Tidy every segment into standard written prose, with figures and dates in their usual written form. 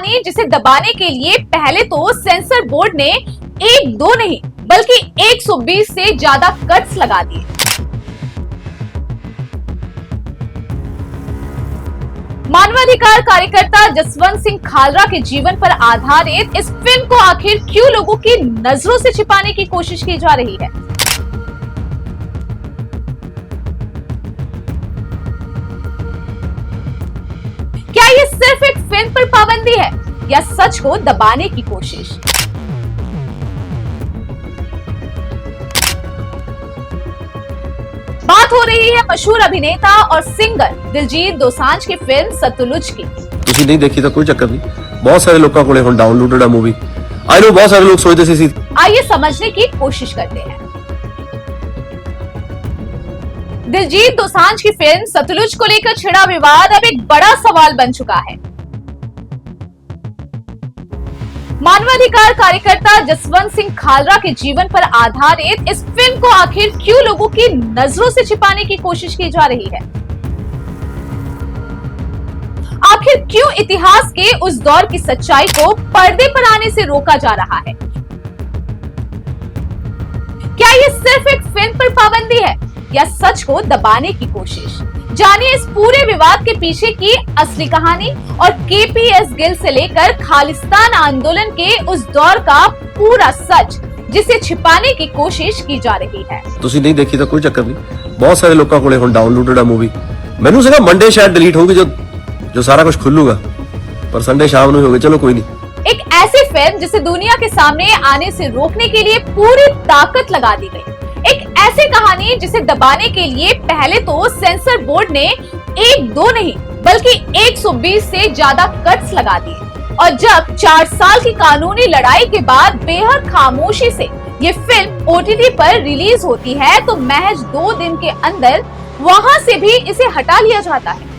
कहानी जिसे दबाने के लिए पहले तो सेंसर बोर्ड ने एक दो नहीं बल्कि 120 से ज्यादा कट्स लगा दिए। मानवाधिकार कार्यकर्ता जसवंत सिंह खालरा के जीवन पर आधारित इस फिल्म को आखिर क्यों लोगों की नजरों से छिपाने की कोशिश की जा रही है? क्या ये सिर्फ एक फिल्म पर पाबंदी है या सच को दबाने की कोशिश? बात हो रही है मशहूर अभिनेता और सिंगर दिलजीत दोसांझ की फिल्म सतलुज की। ਤੁਸੀਂ नहीं देखी तो कोई चक्कर नहीं, बहुत सारे लोगों को हुण डाउनलोडेड है मूवी। आई नो बहुत सारे लोग सोचते सी। आइए समझने की कोशिश करते हैं। दिलजीत दोसांझ की फिल्म सतलुज को लेकर छिड़ा विवाद अब एक बड़ा सवाल बन चुका है। मानवाधिकार कार्यकर्ता जसवंत सिंह खालरा के जीवन पर आधारित इस फिल्म को आखिर क्यों लोगों की नजरों से छिपाने की कोशिश की जा रही है? आखिर क्यों इतिहास के उस दौर की सच्चाई को पर्दे पर आने से रोका जा रहा है? क्या ये सिर्फ एक फिल्म पर पाबंदी है या सच को दबाने की कोशिश? जानिए इस पूरे विवाद के पीछे की असली कहानी और केपीएस गिल से लेकर खालिस्तान आंदोलन के उस दौर का पूरा सच जिसे छिपाने की कोशिश की जा रही है। ਤੁਸੀਂ नहीं देखी तो कोई चक्कर नहीं, बहुत सारे लोगों को हुण डाउनलोडेड है मूवी। मैनू सीगा मंडे शायद डिलीट होगी जो सारा कुछ खुलूगा, पर संडे शाम ਨੂੰ होगी। चलो कोई नहीं। एक ऐसी फिल्म जिसे दुनिया के सामने आने से रोकने के लिए पूरी ताकत लगा दी गई, एक ऐसी कहानी जिसे दबाने के लिए पहले तो सेंसर बोर्ड ने एक दो नहीं बल्कि 120 से ज्यादा कट्स लगा दिए और जब 4 साल की कानूनी लड़ाई के बाद बेहद खामोशी से ये फिल्म ओटीटी पर रिलीज होती है तो महज 2 दिन के अंदर वहां से भी इसे हटा लिया जाता है।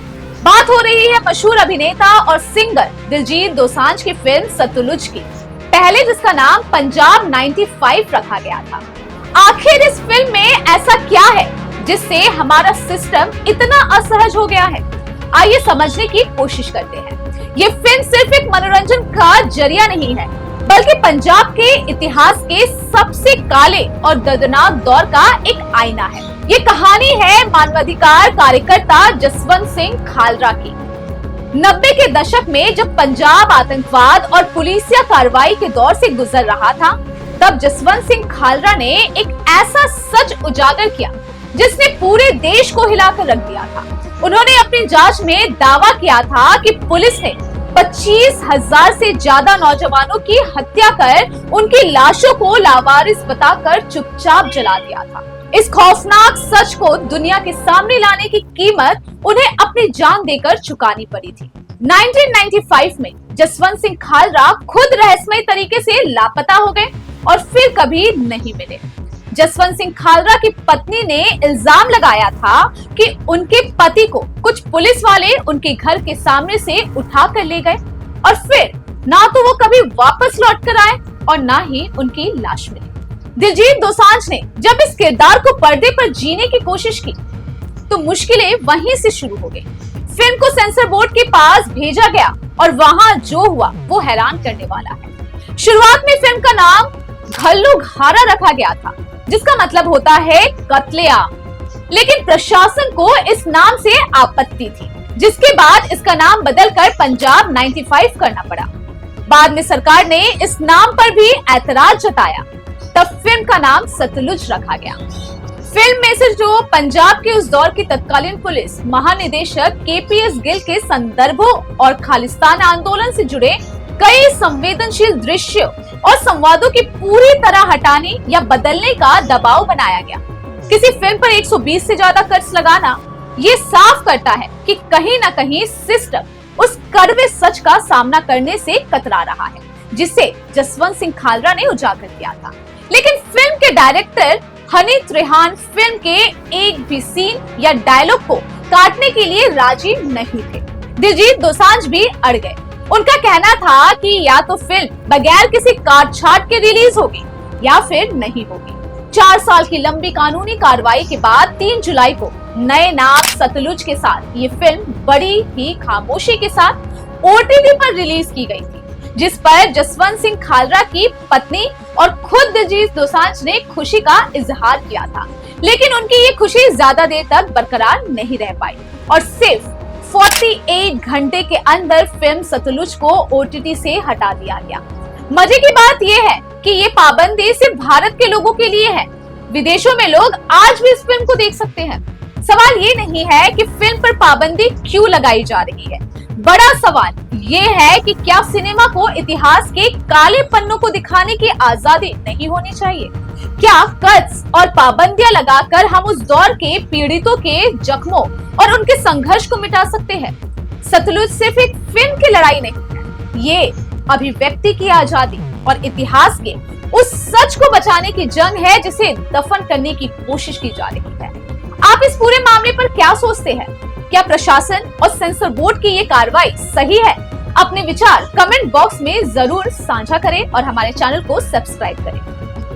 बात हो रही है मशहूर अभिनेता और सिंगर दिलजीत दोसांझ की फिल्म सतलुज की, पहले जिसका नाम पंजाब 95 रखा गया था। आखिर इस फिल्म में ऐसा क्या है जिससे हमारा सिस्टम इतना असहज हो गया है? आइए समझने की कोशिश करते हैं। ये फिल्म सिर्फ एक मनोरंजन का जरिया नहीं है बल्कि पंजाब के इतिहास के सबसे काले और दर्दनाक दौर का एक आईना है। ये कहानी है मानवाधिकार कार्यकर्ता जसवंत सिंह खालरा की। 90 के दशक में जब पंजाब आतंकवाद और पुलिसिया कार्रवाई के दौर से गुजर रहा था, तब जसवंत सिंह खालरा ने एक ऐसा सच उजागर किया जिसने पूरे देश को हिलाकर रख दिया था। उन्होंने अपनी जांच में दावा किया था कि पुलिस ने 25,000 से ज्यादा नौजवानों की हत्या कर उनकी लाशों को लावारिस बताकर चुपचाप जला दिया था। इस खौफनाक सच को दुनिया के सामने लाने की कीमत उन्हें अपनी जान देकर चुकानी पड़ी थी। 1995 में जसवंत सिंह खालरा खुद रहस्यमय तरीके से लापता हो गए और फिर कभी नहीं मिले। जसवंत सिंह खालरा की पत्नी ने इल्जाम लगाया था कि उनके पति को कुछ पुलिस वाले उनके घर के सामने से उठा कर ले गए और फिर ना तो वो कभी वापस लौट कर आए और ना ही उनकी लाश मिली। दिलजीत दोसांझ ने जब इस किरदार को पर्दे पर जीने की कोशिश की तो मुश्किलें वहीं से शुरू हो गई। फिल्म को सेंसर बोर्ड के पास भेजा गया और वहां जो हुआ वो हैरान करने वाला है। शुरुआत में फिल्म का नाम घल्लू घारा रखा गया था जिसका मतलब होता है कत्लेआम, लेकिन प्रशासन को इस नाम से आपत्ति थी, जिसके बाद इसका नाम बदलकर पंजाब 95 करना पड़ा। बाद में सरकार ने इस नाम पर भी ऐतराज जताया, तब फिल्म का नाम सतलुज रखा गया। फिल्म में से जो पंजाब के उस दौर की तत्कालीन पुलिस महानिदेशक केपीएस गिल के संदर्भों और खालिस्तान आंदोलन से जुड़े कई संवेदनशील दृश्यों और संवादों की पूरी तरह हटाने या बदलने का दबाव बनाया गया। किसी फिल्म पर 120 से ज्यादा कट्स लगाना ये साफ करता है कि कहीं न कहीं सिस्टम उस कड़वे सच का सामना करने से कतरा रहा है जिसे जसवंत सिंह खालरा ने उजागर किया था। लेकिन फिल्म के डायरेक्टर हनी त्रेहान फिल्म के एक भी सीन या डायलॉग को काटने के लिए राजी नहीं थे। दिलजीत दोसांझ भी अड़ गए। उनका कहना था कि या तो फिल्म बगैर किसी काट छाट के रिलीज होगी या फिर नहीं होगी। 4 साल की लंबी कानूनी कार्रवाई के बाद 3 जुलाई को नए नाम सतलुज के साथ ये फिल्म बड़ी ही खामोशी के साथ OTT पर रिलीज की गई थी, जिस पर जसवंत सिंह खालरा की पत्नी और खुद दिलजीत दोसांझ ने खुशी का इजहार किया था। लेकिन उनकी ये खुशी ज्यादा देर तक बरकरार नहीं रह पाई और सिर्फ 48 घंटे के अंदर फिल्म सतलुज को OTT से हटा दिया गया। मजे की बात यह है कि ये पाबंदी सिर्फ भारत के लोगों के लिए है। विदेशों में लोग आज भी इस फिल्म को देख सकते हैं। सवाल ये नहीं है कि फिल्म पर पाबंदी क्यों लगाई जा रही है, बड़ा सवाल ये है कि क्या सिनेमा को इतिहास के काले पन्नों को दिखाने की आजादी नहीं होनी चाहिए? क्या कट्स और पाबंदियां लगाकर हम उस दौर के पीड़ितों के जख्मों और उनके संघर्ष को मिटा सकते हैं? सतलुज सिर्फ एक फिल्म की लड़ाई नहीं है, ये अभिव्यक्ति की आजादी और इतिहास के उस सच को बचाने की जंग है जिसे दफन करने की कोशिश की जा रही है। आप इस पूरे मामले पर क्या सोचते हैं? क्या प्रशासन और सेंसर बोर्ड की ये कार्रवाई सही है? अपने विचार कमेंट बॉक्स में जरूर साझा करें और हमारे चैनल को सब्सक्राइब करें।